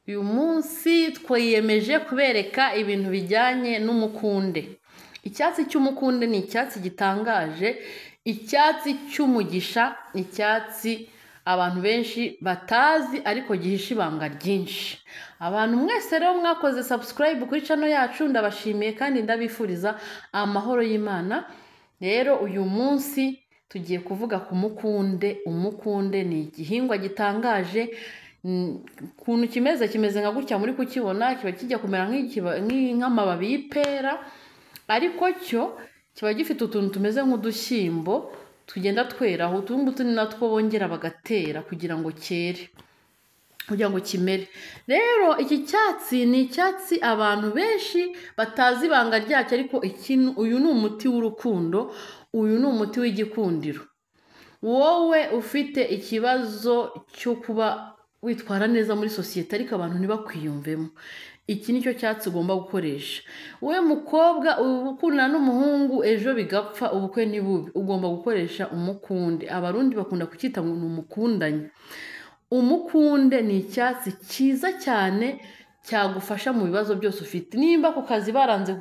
uyu munsi twiyemeje kubereka ibintu bijyanye n'umukunde. Icyatsi cy'umukunde ni icyatsi gitangaje, icyatsi cy'umugisha, icyatsi abantu benshi batazi ariko gihisha ibanga ryinshi. Abantu mwese rero mwakoze subscribe kuri channel yacu, ndabashimiye kandi ndabifuriza amahoro y'Imana. Rero uyu munsi tugiye kuvuga ku mukunde. Umukunde ni igihingwa gitangaje, kuntu kimeze nka gutya muri kukibona, kiba kijya kumera nk'amababi y'ipera, ariko cyo kiba gifite utuntu tumeze nk'udushyimbo tugenda tweraho. Utu ngutu ni natwo bongera bagatera kugira ngo cyere, kugira ngo kimere. Rero iki cyatsi ni icyatsi abantu benshi batazi ibanga ryacyo, ariko uyu ni umuti w'urukundo, uyu ni umuti w'igikundiro. Wowe ufite ikibazo cyo kuba witwara neza muri sosiyete ariko abantu ntibakwiyumvemo, iki nicyo cyatsi ugomba gukoresha. Wowe mukobwa ukundana n'umuhungu ejo bigapfa, ubukwe ni bubi, ugomba gukoresha umukunde. Abarundi bakunda kucyita ngo ni umukundanye. Umukunde ni icyatsi cyiza cyane cyagufasha mu bibazo byose ufite. Nimba ku kazi baranze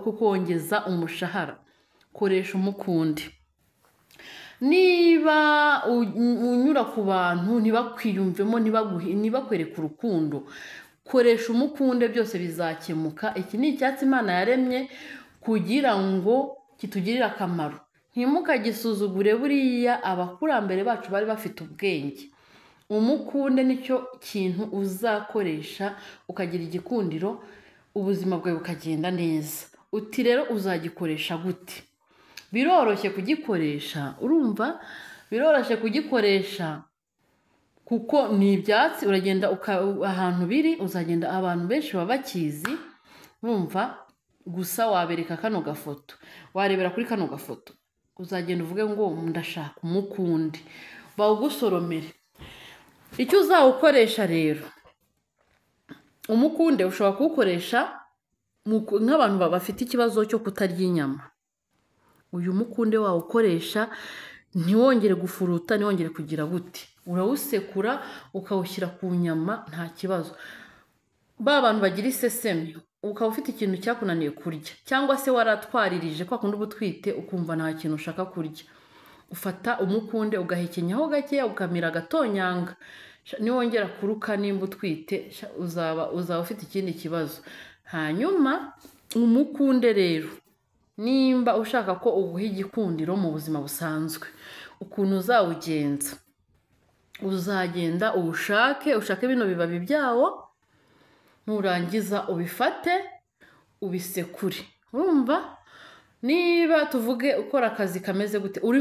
kukongeza umushahara, koresha umukunde. Niba unyura ku bantu ntibakwiyumvemo, ntibakwereke urukundo, koresha umukunde, byose bizakemuka. Iki ni icyatsi Imana yaremye kugira ngo kitugirire akamaro. Ntimukagisuzugure, buriya abakurambere bacu bari bafite ubwenge. Umukunde nicyo kintu uzakoresha ukagira igikundiro, ubuzima bwawe bukagenda neza. Uti rero uzagikoresha gute? Biroroshye kugikoresha, urumva biroroshye kugikoresha kuko ni ibyatsi. Uragenda ahantu biri, uzagenda, abantu benshi baba bakizi, urumva. Gusa wabereka kano gafoto, warebera kuri kano gafoto, uzagenda uvuge ngo ndashaka umukunde, bawugusoromere. Icyo uzawukoresha rero, umukunde ushobora kuwukoresha nk'abantu bafite ikibazo cyo kutarya inyama. Uyu mukunde wawukoresha ntiwongere gufuruta, ntiwongere kugira gute, urawusekura ukawushyira ku nyama, nta kibazo. Ba bantu bagira isesemi, ukaba ufite ikintu cyakunaniye kurya, cyangwa se waratwaririje kwa kundi uba utwite ukumva nta kintu ushaka kurya, ufata umukunde ugahekenyaho gake, ukamira agatonyanga. Niwongera kuruka nimba utwite, uzaba ufite ikindi kibazo. Hanyuma umukunde rero, nimba ushaka ko uguha igikundiro mu buzima busanzwe, ukuntu uzawugenza, uzagenda ushake bino bibabi byawo, nurangiza ubifate ubisekure. Urumva, niba tuvuge ukora akazi kameze gute, uri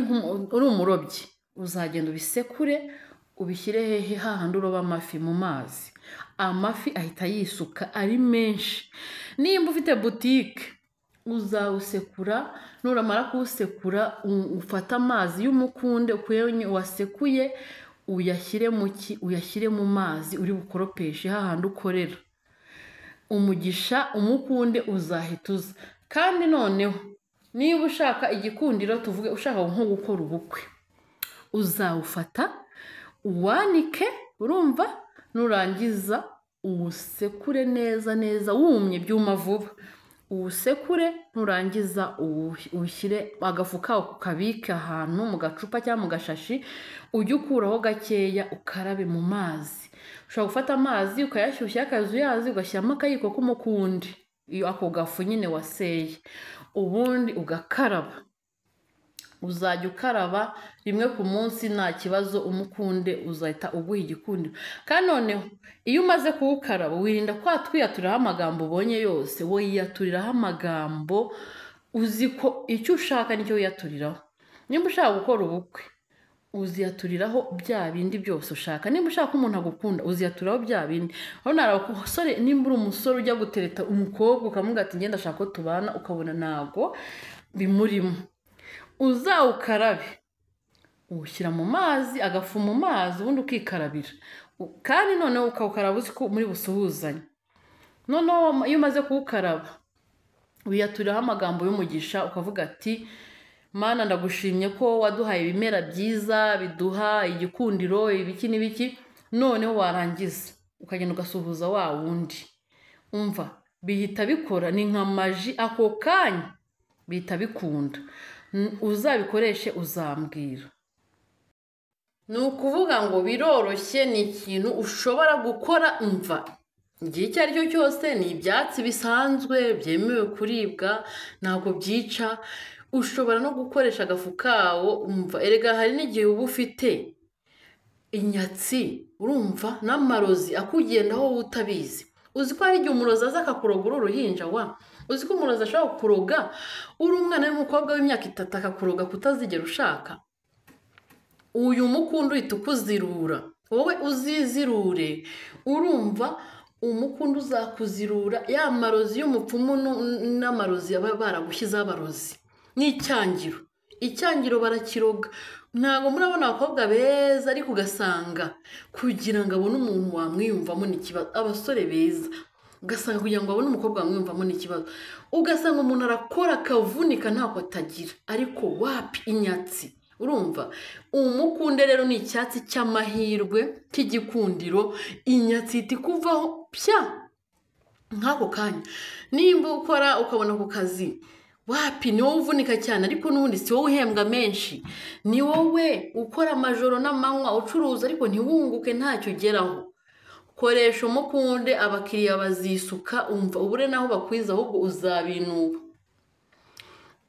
umurobyi, uzagenda ubisekure ubishyire hehe, hahandi uroba amafi mu mazi. Amafi ahita yisuka ari menshi. Nimba ufite butike, uzawusekura, nuramara kuwusekura ufata amazi y'umukunde wasekuye, uyashyire mu mazi uri bukoropeshe hahandi ukorera. Umugisha, umukunde uzahita uza. Kandi noneho niba ushaka igikundiro, tuvuge ushaka nko gukora ubukwe, uzawufata uwanike, urumva, nurangiza uwusekure neza wumye, byuma vuba. Uwusekure, nurangiza uwushyire agafu kawo, ukabike ahantu mu gacupa cyangwa mu gashashi, ujye ukuraho gakeya ukarabe mu mazi. Ushobora gufata amazi ukayashyushya, akazuyazi ugashyiramo akayiko k'umukundi, ako gafu nyine waseye, ubundi ugakaraba. Uzajya ukaraba rimwe ku munsi, nta kibazo. Umukunde uzahita uguha igikundiro. Kandi noneho iyo umaze kuwukaraba, wirinda twiyaturiraho amagambo ubonye yose, wiyaturiraho amagambo uzi ko icyo ushaka nicyo wiyaturiraho. Nimba ushaka gukora ubukwe, uziyaturiraho bya bindi byose ushaka. Nimba ushaka ko umuntu agukunda, uziyaturiraho bya bindi. Nimba uri umusore ujya gutereta umukobwa ukamubwira ati ngenda ashaka ko tubana, ukabona ntabwo bimurimo, uzawukarabe, uwushyira mu mazi, agafu mu mazi, ubundi ukikarabira. Kandi noneho ukawukaraba uzi ko muri busuhuzanye. Noneho iyo umaze kuwukaraba, wiyaturiraho amagambo y'umugisha, ukavuga ati Mana ndagushimye ko waduhaye ibimera byiza biduha igikundiro, ibiki n'ibiki. Noneho warangiza ukagenda ugasuhuza wa wundi, umva bihita bikora, ni nka maji ako kanya bihita bikunda. Uzabikoreshe uzambwira. Ni ukuvuga ngo biroroshye, ni ikintu ushobora gukora. Umva igihe icyo ari cyo cyose, ni ibyatsi bisanzwe byemewe kuribwa, ntabwo byica. Ushobora no gukoresha agafu kawo. Umva erega hari n'igihe uba ufite inyatsi, urumva n'amarozi akugendaho wowe utabizi. Uzi ko hari igihe umurozi aza akakuroga uri uruhinja wa? Uzi ko umurozi ashobora kukuroga uri umwana w'umukobwa w'imyaka 3 akakuroga kutazigera ushaka? Uyu mukundo uhita ukuzirura, wowe uzizirure. Urumva umukundo uzakuzirura ya marozi y'umupfumu n'amarozi aba baragushyizeho abarozi. N'icyangiro, icyangiro barakiroga. Ntabwo murabona abakobwa beza ariko ugasanga kugira ngo abone umuntu wamwiyumvamo n'ikibazo. Abasore beza ugasanga kugira ngo abone umukobwa wamwiyumvamo n'ikibazo. Ugasanga umuntu arakora akavunika ntako atagira, ariko wapi inyatsi. Urumva umukunde rero ni icyatsi cy'amahirwe cy'igikundiro. Inyatsi itikuvaho pya nk'ako kanya. Nimba ukora ukabona ku kazi, wapi ni wowe uvunika cyane, ariko n'ubundi si wowe uhembwa menshi. Ni wowe ukora amajoro n'amanywa ucuruza ariko ntiwunguke ntacyo ugeraho. Koresha umukunde, abakiriya bazisuka. Umva ubure naho bakwiza, ahubwo uzabinuba.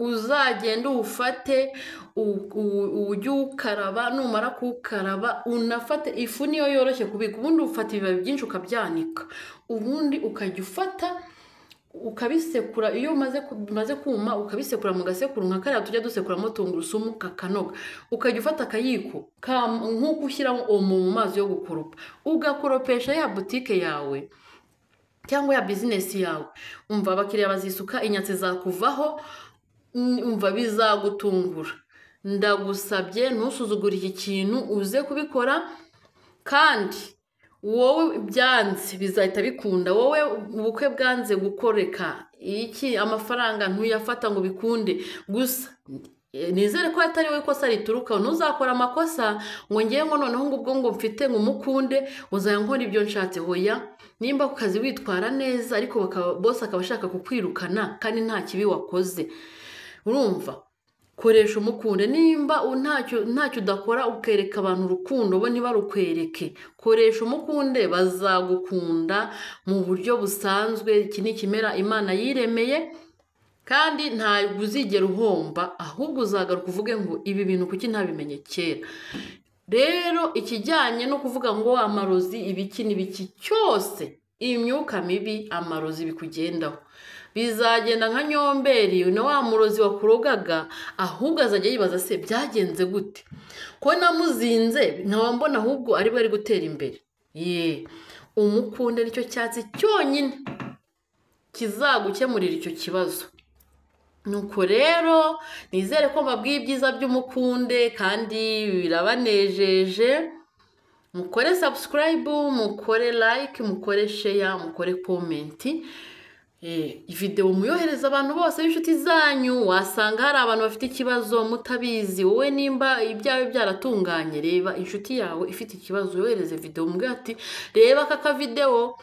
Uzagenda ufate ujye ukaraba, numara kukaraba unafate ifu. Niyo yoroshye kubika. Ubundi ufata ibibabi byinshi ukabyanika, ubundi ukajya ufata ukabisekura. Iyo maze kuma ukabisekura mu gasekuru nka kariya tujya dusekuramo tungurusumu kakanoga. Ukajya ufata akayiko nk'uko ushyiramo omo mu mazi yo gukoropa, ugakoropesha ya butike yawe cyangwa ya bizinesi yawe. Umva abakiriya bazisuka, inyatsi zakuvaho. Umva bizagutungura. Ndagusabye ntusuzugure iki kintu, uze kubikora. Kandi wowe byanze bizahita bikunda. Wowe ubukwe bwanze gukoreka iki, amafaranga ntuyafata ngo bikunde. Gusa nizere ko atari wowe kosa rituruka. Ntuzakora amakosa ngo ngiye ngo noneho ngubwo ngo mfite ngo umukunde uzayankora ibyo nshatse. Hoya, nimba ku kazi witwara neza ariko boss akaba ashaka kukwirukana kandi nta kibi wakoze, urumva koresha umukunde. Nimba ntacyo udakora ukereka abantu urukundo, bo ntibarukwereke. Koresha umukunde, bazagukunda mu buryo busanzwe. Iki ni ikimera Imana yiremeye kandi ntabwo uzigera uhomba, ahubwo uzagaruka uvuge ngo ibi bintu kuki ntabimenye kera. Rero ikijyanye no kuvuga ngo amarozi ibiki n'ibiki cyose, imyuka mibi, amarozi bikugendaho, bizagenda nka nyomberi na wa murozi wakurogaga. Ahubwo azajya yibaza se byagenze gute ko namuzinze nkaba mbona ahubwo ari bari gutera imbere. Umukunde nicyo cyatsi cyonyine kizagukemurira icyo kibazo. Nuko rero nizere ko mbabwiye ibyiza by'umukunde kandi birabanejeje. Mukore subscribe, mukore like, mukore share, mukore comment. Video muyohereza abantu bose b'inshuti zanyu. Wasanga hari abantu bafite ikibazo mutabizi. Wowe nimba ibyawe byaratunganye, reba inshuti yawe ifite ikibazo, yohereze video umubwira ati reba aka video,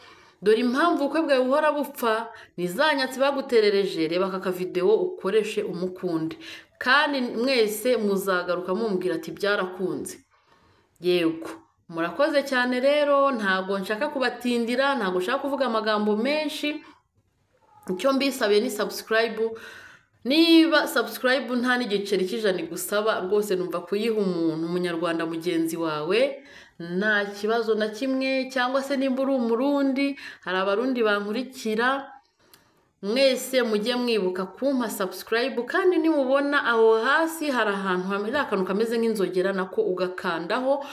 dore impamvu ubukwe bwawe buhora bupfa, nizanyatsi baguterereje. Reba aka video ukoreshe umukunde, kandi mwese muzagaruka mumbwira ati byarakunze. Yego, murakoze cyane. Rero ntago nshaka kubatindira, ntago nshaka kuvuga amagambo menshi. Icyo mbisabiye ni subscribe. Niba subscribe nta n'igiceri cy'ijana gusaba, rwose numva kuyiha umuntu umunyarwanda mugenzi wawe nta kibazo na kimwe. Cyangwa se nimba uri umurundi, hari abarundi bankurikira, mwese mujye mwibuka kumpa subscribe. Kandi nimubona aho hasi hari akantu kameze nk'inzogera, nako ugakandaho,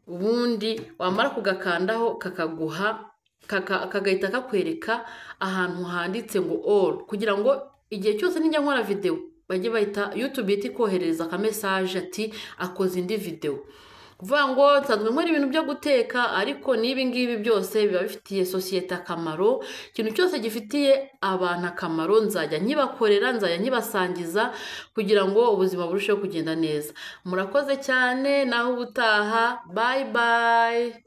ubundi wamara kugakandaho kakaguha kagahita kakwereka ahantu handitse ngo all, kugira ngo igihe cyose nijya nkora video bajye bahita YouTube iti kohereza aka message ati akoze indi video. Kuvuga ngo nsanzwe nkora ibintu byo guteka, ariko nibi ngibi byose biba bifitiye societe akamaro. Ikintu cyose gifitiye abantu akamaro nzajya nkibakorera, nzajya nkibasangiza kugira ngo ubuzima burusheho kugenda neza. Murakoze cyane, naho ubutaha. Bye bye.